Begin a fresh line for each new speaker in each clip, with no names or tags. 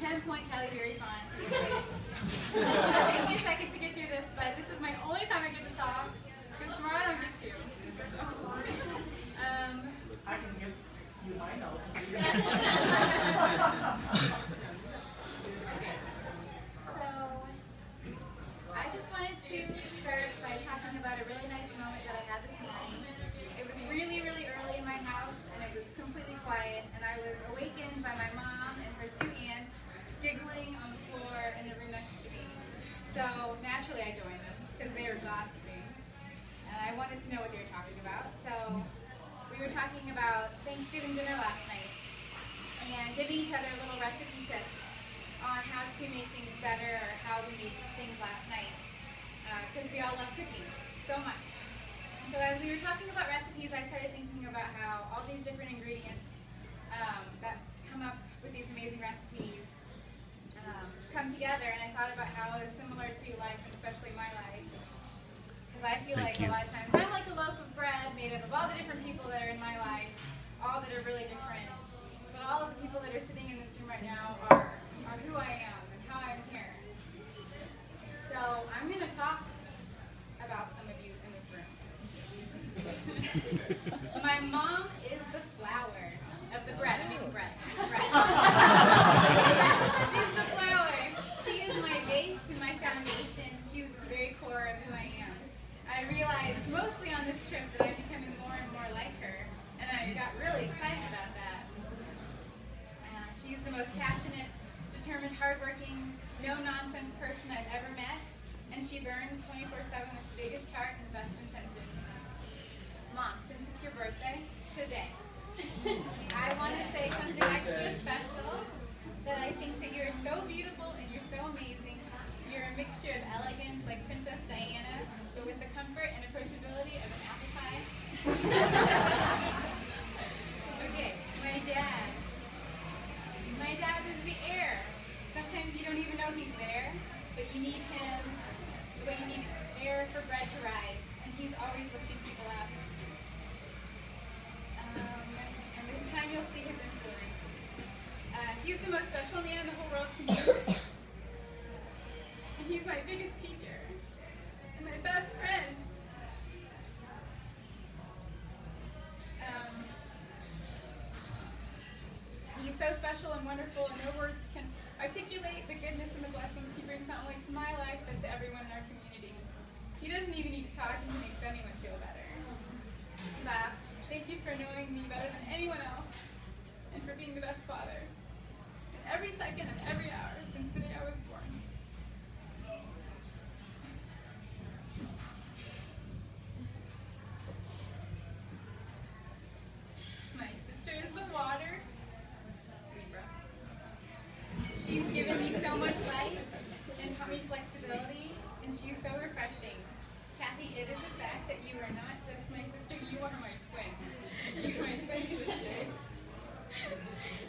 10-point Kelly Berry font to his face. It's going to take me a second to get through this, but this is my only time I get to talk, because tomorrow I don't get to.
I can give you my notes.
So, I just wanted to start by talking about a really nice moment that I had this morning. It was really, really early in my house, and it was completely quiet, and I was awakened by my mom and her two aunts giggling on the floor in the room next to me. So naturally I joined them because they were gossiping, and I wanted to know what they were talking about. So we were talking about Thanksgiving dinner last night and giving each other little recipe tips on how to make things better or how we made things last night, because we all love cooking so much. And so as we were talking about recipes, I started thinking about how all these different ingredients that come up with these amazing recipes come together, and I thought about how it's similar to life, especially my life. Because I feel like a lot of times I'm like a loaf of bread made up of all the different people that are in my life, all that are really different. But all of the people that are sitting in this room right now are who I am and how I'm here. So I'm going to talk about some of you in this room. My mom is the flour of the bread. I'm making bread. She's the flour. She is my base and my foundation. She's the very core of who I am. I realized mostly on this trip that I'm becoming more and more like her, and I got really excited about that. She's the most passionate, determined, hardworking, no-nonsense person I've ever met, and she burns 24/7 with the biggest heart and the best intentions. Mom, since it's your birthday, today, I want to say something extra special, that I think that you're so beautiful and you're so amazing. You're a mixture of elegance like Princess Diana, but with the comfort and approachability of an apple pie. Okay, my dad. My dad is the air. Sometimes you don't even know he's there, but you need him the way you need air for bread to rise, and he's always lifting people up. And with time you'll see his influence. He's the most special man in the whole world to me. And he's my biggest teacher and my best friend. He's so special and wonderful, and no words can articulate the goodness and the blessings he brings not only to my life, but to everyone in our community. He doesn't even need to talk, and he makes anyone feel better. Thank you for knowing me better than anyone else, and for being the best father in every second of every hour since the day I was born. My sister is the water. She's given me so much life and taught me flexibility, and she's so refreshing. Kathy, it is a fact that you are not just my sister, you are my twin. You're my twin sister.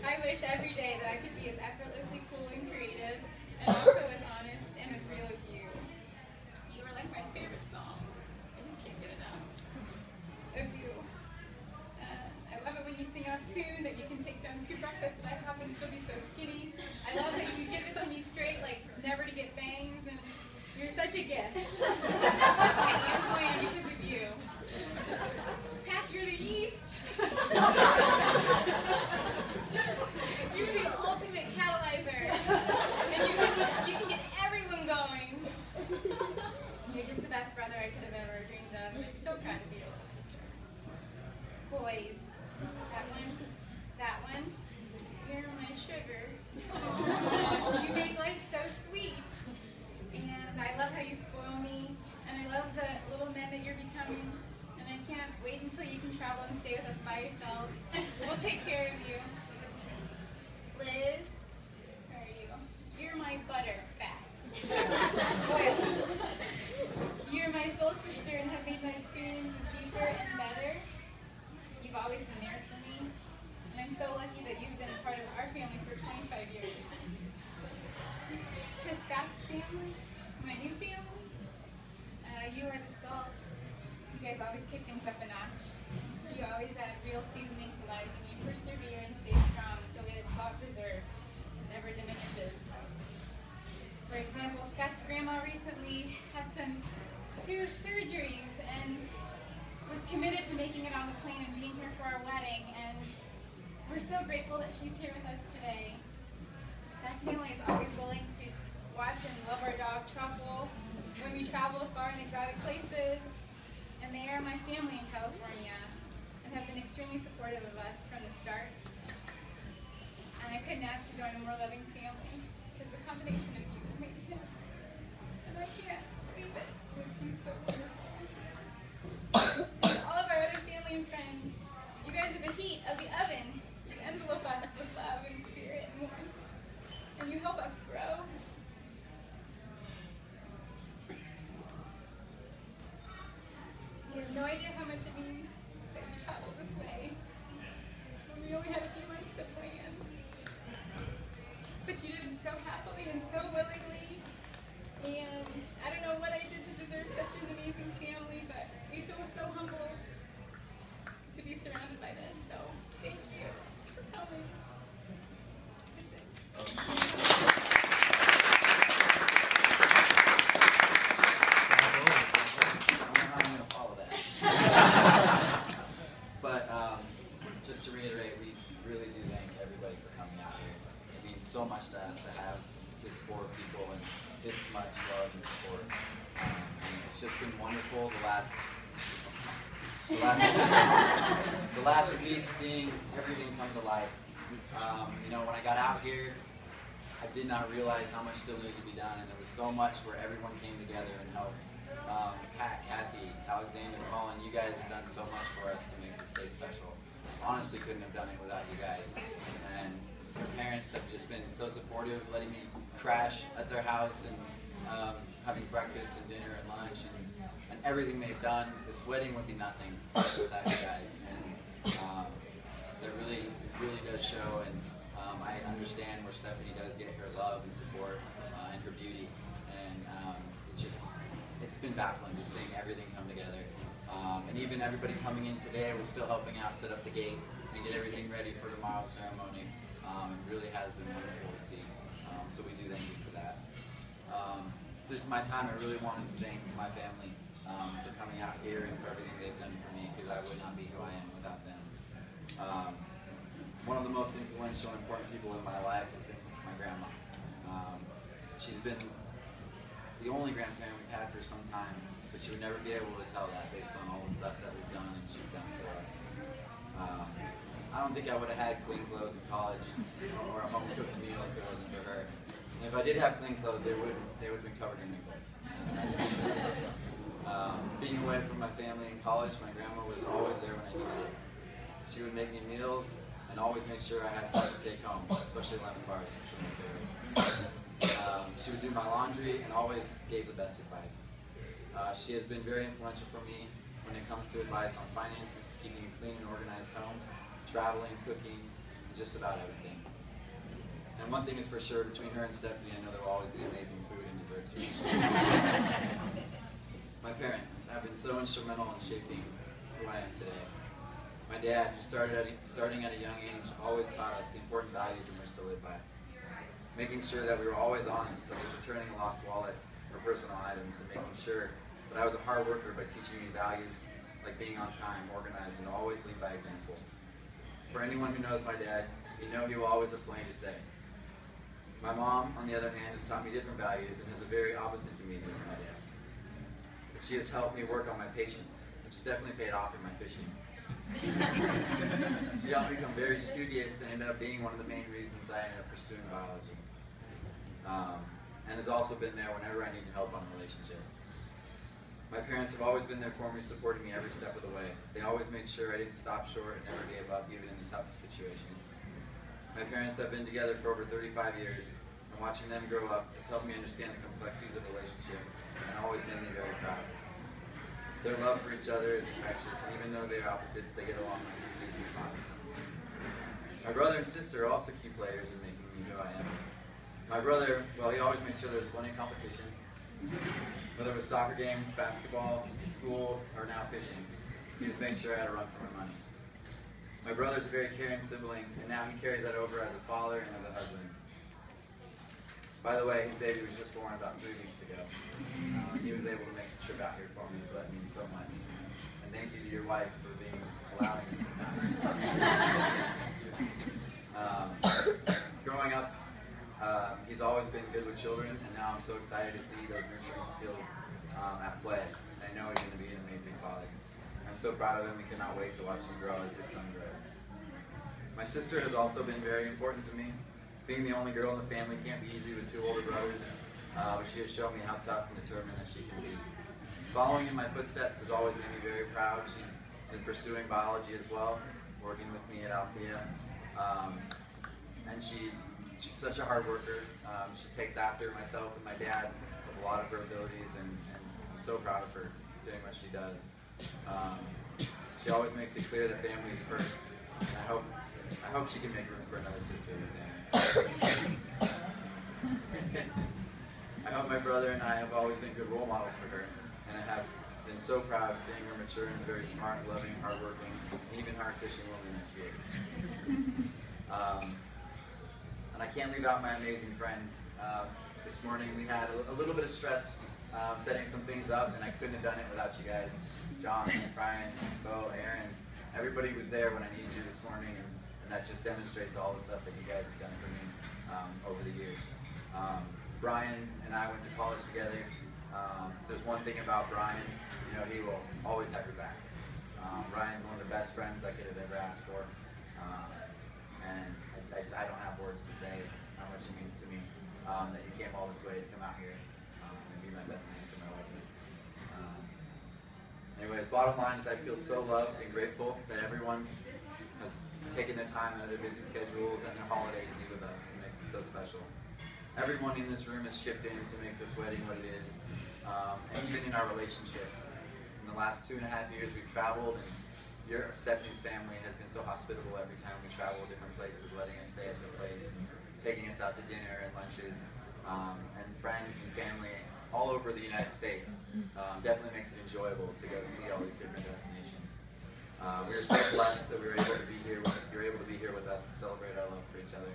I wish every day that I could be as effortlessly cool and creative, and also as honest and as real as you. You are like my favorite song. I just can't get enough of you. I love it when you sing off tune, that you can take down 2 breakfasts at IHOP and still be so skinny. I love that you give it to me straight, like never to get bangs, and you're such a gift. I am who I am because of you. Pat, you're the yeast. You're the ultimate catalyzer. And you can get everyone going. You're just the best brother I could have ever dreamed of. I'm so proud of you, little sister. Boys, that one, you're my sugar. You make life so sweet. And I love how you spoil me, and I love the little men that you're becoming, and I can't wait until you can travel and stay with us by yourselves. We'll take care of you. Liz, where are you? You're my butter fat. Oil. You're my soul sister and have made my experiences deeper and better. You've always been there for me, and I'm so lucky that you've been a part of our family for 25 years. To Scott's family, my new family, you are the salt. You guys always kick things up a notch. You always add real seasoning to life, and you persevere and stay strong the way that salt preserves and never diminishes. she's here with us today. Scott's family is always willing to watch and love our dog Truffle when we travel to far and exotic places. And they are my family in California and have been extremely supportive of us from the start. And I couldn't ask to join a more loving family because the combination of you made him. And I can't believe it because he's so wonderful. And all of our other family and friends, you guys are the heat of the oven. You envelope us with love and spirit and warmth. And you help us grow. You have no idea how much it means that you traveled this way when we only had a few months to plan. But you did it so happily and so willingly. And I don't know what I did to deserve such an amazing family, but we feel so humbled to be surrounded by this. So thank you for coming.
Just to reiterate, we really do thank everybody for coming out here. It means so much to us to have this core of people and this much love and support. And it's just been wonderful the last week seeing everything come to life. You know, when I got out here, I did not realize how much still needed to be done, and there was so much where everyone came together and helped. Pat, Kathy, Alexander, Colin, you guys have done so much for us to make this day special. Honestly, couldn't have done it without you guys. And your parents have just been so supportive, letting me crash at their house and having breakfast and dinner and lunch and everything they've done. This wedding would be nothing without you guys. And it really does show. And I understand where Stephanie does get her love and support and her beauty. And it's been baffling just seeing everything come together. And even everybody coming in today was still helping out set up the gate and get everything ready for tomorrow's ceremony. It really has been wonderful to see. So we do thank you for that. This is my time. I really wanted to thank my family for coming out here and for everything they've done for me, because I would not be who I am without them. One of the most influential and important people in my life has been my grandma. She's been the only grandparent we've had for some time, but she would never be able to tell that based on all the stuff that we've done and she's done for us. I don't think I would have had clean clothes in college or a home-cooked meal if it wasn't for her. And if I did have clean clothes, they would have been covered in wrinkles. Being away from my family in college, my grandma was always there when I needed it. She would make me meals and always make sure I had something to take home, especially lemon bars, which were my favorite. She would do my laundry and always gave the best advice. She has been very influential for me when it comes to advice on finances, keeping a clean and organized home, traveling, cooking, and just about everything. And one thing is for sure, between her and Stephanie, I know there will always be amazing food and desserts for me. My parents have been so instrumental in shaping who I am today. My dad, who starting at a young age, always taught us the important values in which to live by. Making sure that we were always honest, such as returning a lost wallet or personal items, and making sure that I was a hard worker by teaching me values like being on time, organized, and always lead by example. For anyone who knows my dad, you know he will always have plenty to say. My mom, on the other hand, has taught me different values and is a very opposite to me than my dad. But she has helped me work on my patience, which has definitely paid off in my fishing. She helped me become very studious and ended up being one of the main reasons I ended up pursuing biology. And has also been there whenever I needed help on a relationship. My parents have always been there for me, supporting me every step of the way. They always made sure I didn't stop short and never gave up, even in the toughest situations. My parents have been together for over 35 years, and watching them grow up has helped me understand the complexities of a relationship and always made me very proud. Their love for each other is infectious, and even though they're opposites, they get along like two peas in a pod. My brother and sister are also key players in making me who I am. My brother, well, he always made sure there was plenty of competition. Whether it was soccer games, basketball, school, or now fishing, he was making sure I had to run for my money. My brother's a very caring sibling, and now he carries that over as a father and as a husband. By the way, his baby was just born about 3 weeks ago. He was able to make the trip out here for me, so that means so much. And thank you to your wife for allowing me to come out here. growing up, he's always been good with children, and now I'm so excited to see those nurturing skills at play. And I know he's going to be an amazing father. I'm so proud of him and cannot wait to watch him grow as his son grows. My sister has also been very important to me. Being the only girl in the family can't be easy with 2 older brothers, but she has shown me how tough and determined that she can be. Following in my footsteps has always made me very proud. She's been pursuing biology as well, working with me at Althea. And she's such a hard worker. She takes after myself and my dad with a lot of her abilities, and I'm so proud of her doing what she does. She always makes it clear that family is first, and I hope she can make room for another sister in the family. I hope my brother and I have always been good role models for her, and I have been so proud seeing her mature into a very smart, loving, hardworking, even hard-fishing woman that she is. And I can't leave out my amazing friends. This morning we had a little bit of stress setting some things up, and I couldn't have done it without you guys. John, Brian, Bo, Aaron, everybody was there when I needed you this morning, and that just demonstrates all the stuff that you guys have done for me over the years. Brian and I went to college together. There's one thing about Brian, you know, he will always have your back. Brian's one of the best friends I could have ever asked for, and I don't have words to say how much it means to me that he came all this way to come out here and be my best man for my wedding. Anyways, bottom line is I feel so loved and grateful that everyone has taken the time out of their busy schedules and their holiday to be with us. It makes it so special. Everyone in this room has chipped in to make this wedding what it is, and even in our relationship. In the last 2.5 years we've traveled, and Stephanie's family has been so hospitable every time we travel different places, letting us stay at their place, taking us out to dinner and lunches, and friends and family all over the United States. Definitely makes it enjoyable to go see all these different destinations. We are so blessed that you're able to be here with us to celebrate our love for each other.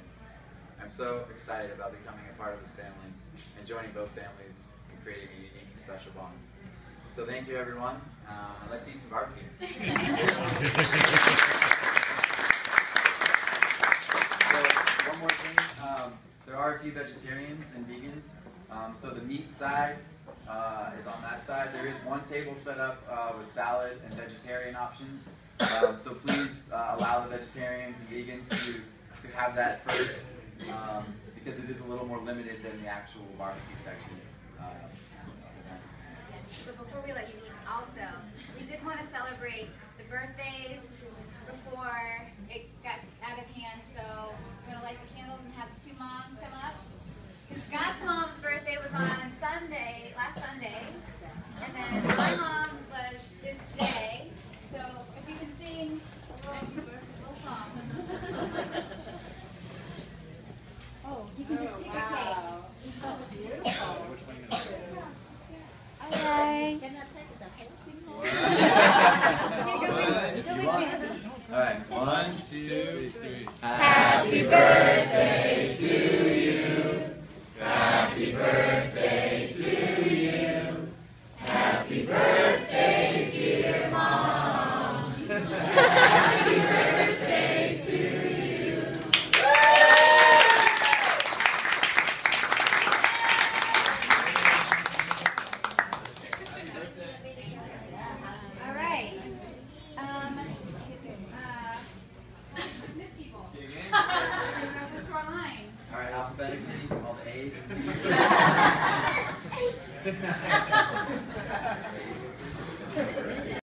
I'm so excited about becoming a part of this family and joining both families and creating a unique and special bond. So thank you, everyone, and let's eat some barbecue. So one more thing, there are a few vegetarians and vegans. So the meat side is on that side. There is one table set up with salad and vegetarian options. So please allow the vegetarians and vegans to have that first, because it is a little more limited than the actual barbecue section.
But before we let you eat, also, we did want to celebrate the birthdays before it got out of hand, so we're going to light the candles and have the 2 moms come up. Because Scott's mom's birthday was on Sunday, last Sunday, and then my mom's is today, so if you can sing a little song. Oh, you can just pick a cake.
Oh, beautiful.
Alright.
Alright, 1, 2, 3.
Happy birthday
to you. Happy birthday to you. Happy birthday, dear moms. Happy birthday to you. Alright, alphabetically, all the A's.